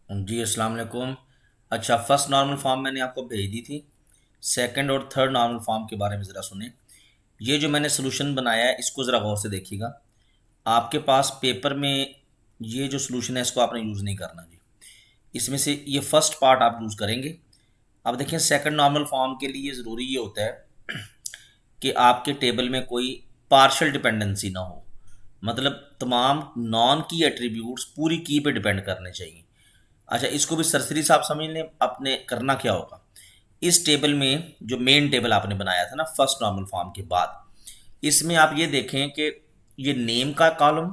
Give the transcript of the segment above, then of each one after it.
जी अस्सलाम वालेकुम। अच्छा, फर्स्ट नॉर्मल फॉर्म मैंने आपको भेज दी थी। सेकंड और थर्ड नॉर्मल फॉर्म के बारे में ज़रा सुने। ये जो मैंने सोल्यूशन बनाया है इसको ज़रा गौर से देखिएगा। आपके पास पेपर में ये जो सोल्यूशन है इसको आपने यूज़ नहीं करना जी। इसमें से ये फर्स्ट पार्ट आप यूज़ करेंगे। अब देखिए, सेकंड नॉर्मल फॉर्म के लिए ज़रूरी ये होता है कि आपके टेबल में कोई पार्शियल डिपेंडेंसी ना हो। मतलब तमाम नॉन की एट्रीब्यूट्स पूरी की पे डिपेंड करने चाहिए। अच्छा, इसको भी सरसरी साहब समझ लें। आपने करना क्या होगा, इस टेबल में जो मेन टेबल आपने बनाया था ना फर्स्ट नॉर्मल फॉर्म के बाद, इसमें आप ये देखें कि ये नेम का कॉलम,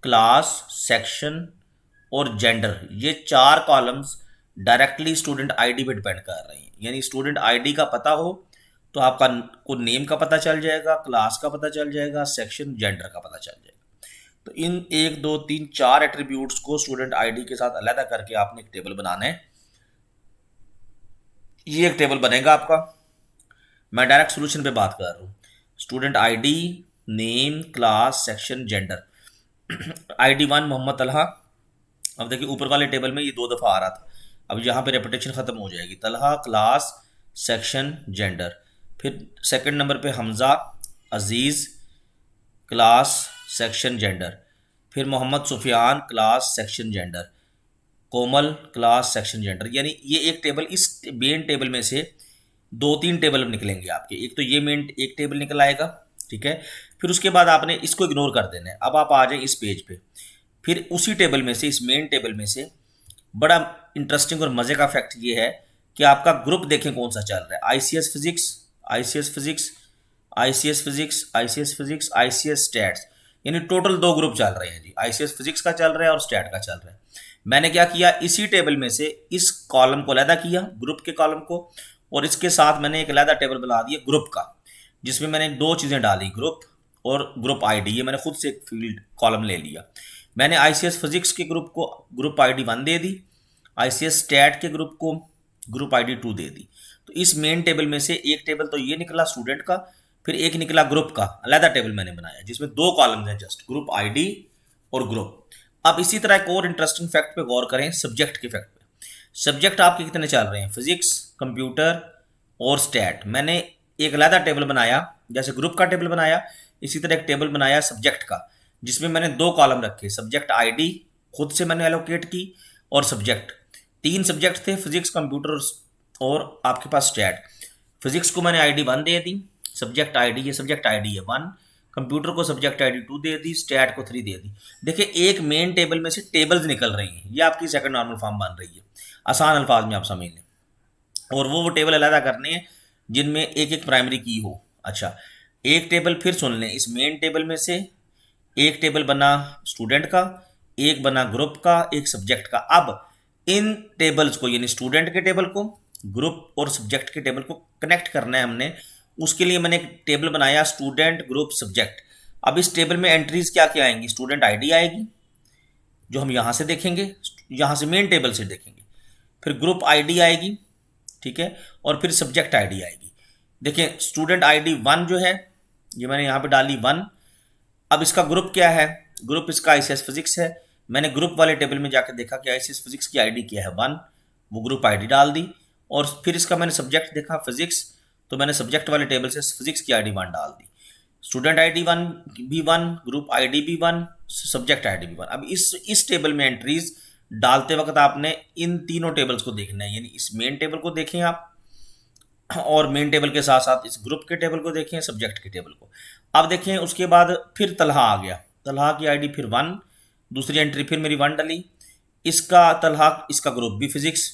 क्लास, सेक्शन और जेंडर, ये चार कॉलम्स डायरेक्टली स्टूडेंट आईडी पे डिपेंड कर रहे हैं। यानी स्टूडेंट आईडी का पता हो तो आपका को नेम का पता चल जाएगा, क्लास का पता चल जाएगा, सेक्शन, जेंडर का पता चल जाएगा। तो इन एक दो तीन चार एट्रीब्यूट्स को स्टूडेंट आईडी के साथ अलग करके आपने एक टेबल बनाना है। ये एक टेबल बनेगा आपका। मैं डायरेक्ट सोल्यूशन पे बात कर रहा हूँ। Student ID, name, class, section, gender. ID one Mohammad Talha. अब देखिए, ऊपर वाले टेबल में ये दो दफ़ा आ रहा था, अब यहाँ पे रेपिटेशन ख़त्म हो जाएगी। Talha, class, section, gender. फिर सेकंड नंबर पे Hamza, Aziz, class, section, gender. फिर Mohammad Sufiyan, class, section, gender. Komal, class, section, gender. यानी ये एक टेबल, इस मेन टेबल में से दो तीन टेबल निकलेंगे आपके। एक तो ये मेन एक टेबल निकल आएगा, ठीक है। फिर उसके बाद आपने इसको इग्नोर कर देना है। अब आप आ जाए इस पेज पे। फिर उसी टेबल में से, इस मेन टेबल में से बड़ा इंटरेस्टिंग और मज़े का फैक्ट ये है कि आपका ग्रुप देखें कौन सा चल रहा है। ICS physics, ICS physics, ICS physics, ICS physics, ICS stats. यानी टोटल दो ग्रुप चल रहे हैं जी। आईसीएस फिजिक्स का चल रहा है और स्टैट का चल रहा है। मैंने क्या किया, इसी टेबल में से इस कॉलम को अलहदा किया, ग्रुप के कॉलम को, और इसके साथ मैंने एक अलहदा टेबल बना दिया ग्रुप का, जिसमें मैंने दो चीज़ें डाली, ग्रुप और ग्रुप आईडी। ये मैंने खुद से एक फील्ड कॉलम ले लिया। मैंने आईसीएस फिजिक्स के ग्रुप को ग्रुप आईडी वन दे दी, आईसीएस स्टैट के ग्रुप को ग्रुप आईडी टू दे दी। तो इस मेन टेबल में से एक टेबल तो ये निकला स्टूडेंट का, फिर एक निकला ग्रुप का। अलहदा टेबल मैंने बनाया जिसमें दो कॉलम्स हैं, जस्ट ग्रुप आईडी और ग्रुप। अब इसी तरह एक और इंटरेस्टिंग फैक्ट पे गौर करें, सब्जेक्ट के फैक्ट पे। सब्जेक्ट आपके कितने चल रहे हैं, फिजिक्स, कंप्यूटर और स्टैट। मैंने एक अलहदा टेबल बनाया, जैसे ग्रुप का टेबल बनाया, इसी तरह एक टेबल बनाया सब्जेक्ट का, जिसमें मैंने दो कॉलम रखे, सब्जेक्ट आईडी खुद से मैंने एलोकेट की, और सब्जेक्ट। तीन सब्जेक्ट थे, फिजिक्स, कंप्यूटर और आपके पास स्टैट। फिजिक्स को मैंने आईडी वन दे दी, सब्जेक्ट आईडी, ये सब्जेक्ट आईडी है वन, कंप्यूटर को सब्जेक्ट आईडी टू दे दी, स्टैट को थ्री दे दी। देखिए, एक मेन टेबल में से टेबल्स निकल रही हैं। ये आपकी सेकंड नॉर्मल फॉर्म बन रही है। आसान अल्फाज में आप समझ लें। और वो टेबल अलहदा करने हैं जिनमें एक एक प्राइमरी की हो। अच्छा, एक टेबल फिर सुन लें, इस मेन टेबल में से एक टेबल बना स्टूडेंट का, एक बना ग्रुप का, एक सब्जेक्ट का। अब इन टेबल्स को, यानी स्टूडेंट के टेबल को, ग्रुप और सब्जेक्ट के टेबल को कनेक्ट करना है हमने। उसके लिए मैंने एक टेबल बनाया, स्टूडेंट, ग्रुप, सब्जेक्ट। अब इस टेबल में एंट्रीज क्या क्या आएंगी, स्टूडेंट आईडी आएगी जो हम यहाँ से देखेंगे, यहाँ से मेन टेबल से देखेंगे। फिर ग्रुप आईडी आएगी, ठीक है, और फिर सब्जेक्ट आईडी आएगी। देखिए, स्टूडेंट आईडी वन जो है ये मैंने यहाँ पे डाली वन। अब इसका ग्रुप क्या है, ग्रुप इसका आईसीएस फिजिक्स है। मैंने ग्रुप वाले टेबल में जाकर देखा कि आईसीएस फिजिक्स की आईडी क्या है, वन, वो ग्रुप आईडी डाल दी। और फिर इसका मैंने सब्जेक्ट देखा फिजिक्स, तो मैंने सब्जेक्ट वाले टेबल से फिजिक्स की आईडी वन डाल दी। स्टूडेंट आईडी वन भी वन, ग्रुप आईडी भी वन, सब्जेक्ट आईडी भी वन। अब इस टेबल में एंट्रीज डालते वक्त आपने इन तीनों टेबल्स को देखना है। यानी इस मेन टेबल को देखें आप, और मेन टेबल के साथ साथ इस ग्रुप के टेबल को देखें, सब्जेक्ट के टेबल को। अब देखें, उसके बाद फिर तलहा आ गया, तलहा की आईडी फिर वन, दूसरी एंट्री फिर मेरी वन डली। इसका तलहा, इसका ग्रुप भी फिजिक्स,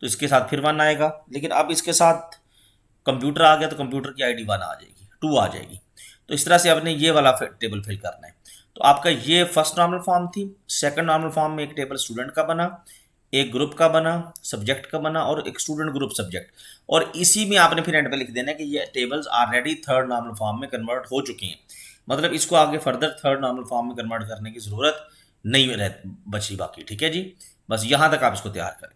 तो इसके साथ फिर वन आएगा। लेकिन अब इसके साथ कंप्यूटर आ गया तो कंप्यूटर की आईडी वन आ जाएगी, टू आ जाएगी। तो इस तरह से आपने ये वाला टेबल फिल करना है। तो आपका ये फर्स्ट नॉर्मल फॉर्म थी। सेकंड नॉर्मल फॉर्म में एक टेबल स्टूडेंट का बना, एक ग्रुप का बना, सब्जेक्ट का बना, और एक स्टूडेंट ग्रुप सब्जेक्ट। और इसी में आपने फिर एंड पे लिख देना है कि ये tables already third normal form में कन्वर्ट हो चुकी हैं। मतलब इसको आगे फर्दर थर्ड नॉर्मल फॉर्म में कन्वर्ट करने की ज़रूरत नहीं बची बाकी। ठीक है जी, बस यहाँ तक आप इसको तैयार करें।